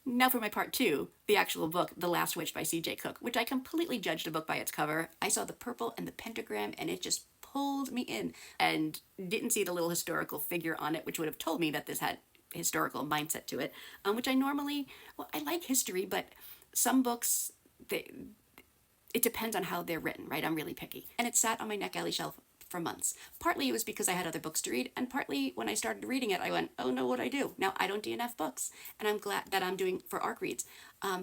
Now for my part two, the actual book, The Last Witch by C.J. Cook, which I completely judged a book by its cover. I saw the purple and the pentagram and it just pulled me in, and didn't see the little historical figure on it, which would have told me that this had historical mindset to it, which I normally, well, I like history, but some books, it depends on how they're written, right? I'm really picky. And it sat on my NetGalley shelf for months. Partly it was because I had other books to read, and partly when I started reading it, I went, oh no, what I do? Now I don't DNF books, and I'm glad that I'm doing for ARC reads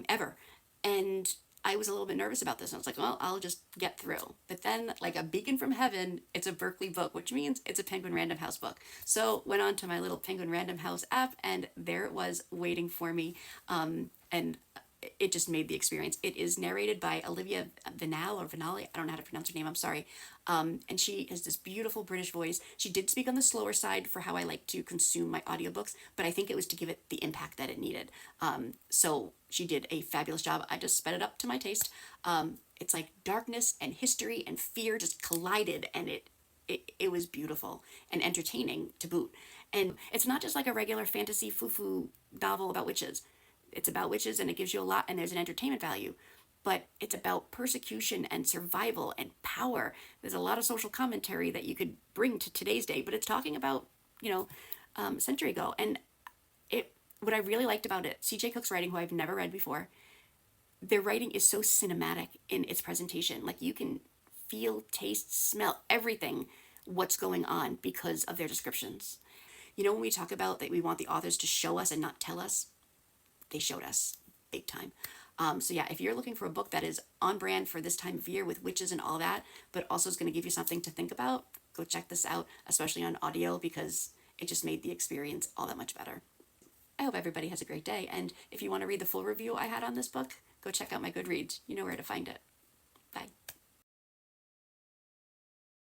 ever. And I was a little bit nervous about this. And I was like, well, I'll just get through. But then, like a beacon from heaven, it's a Berkeley book, which means it's a Penguin Random House book. So went on to my little Penguin Random House app, and there it was waiting for me. And it just made the experience. It is narrated by Olivia Vinal or Vinali. I don't know how to pronounce her name. I'm sorry. And she has this beautiful British voice. She did speak on the slower side for how I like to consume my audiobooks, but I think it was to give it the impact that it needed. So she did a fabulous job. I just sped it up to my taste. It's like darkness and history and fear just collided, and it was beautiful and entertaining to boot. And it's not just like a regular fantasy foo-foo novel about witches. It's about witches and it gives you a lot, and there's an entertainment value, but it's about persecution and survival and power. There's a lot of social commentary that you could bring to today's day, but it's talking about, you know, a century ago. And what I really liked about it, CJ Cook's writing, who I've never read before, their writing is so cinematic in its presentation. Like you can feel, taste, smell everything what's going on because of their descriptions. You know, when we talk about that we want the authors to show us and not tell us, they showed us big time. So yeah, if you're looking for a book that is on brand for this time of year with witches and all that, but also is going to give you something to think about, go check this out, especially on audio, because it just made the experience all that much better. I hope everybody has a great day, and if you want to read the full review I had on this book, go check out my Goodreads. You know where to find it. Bye.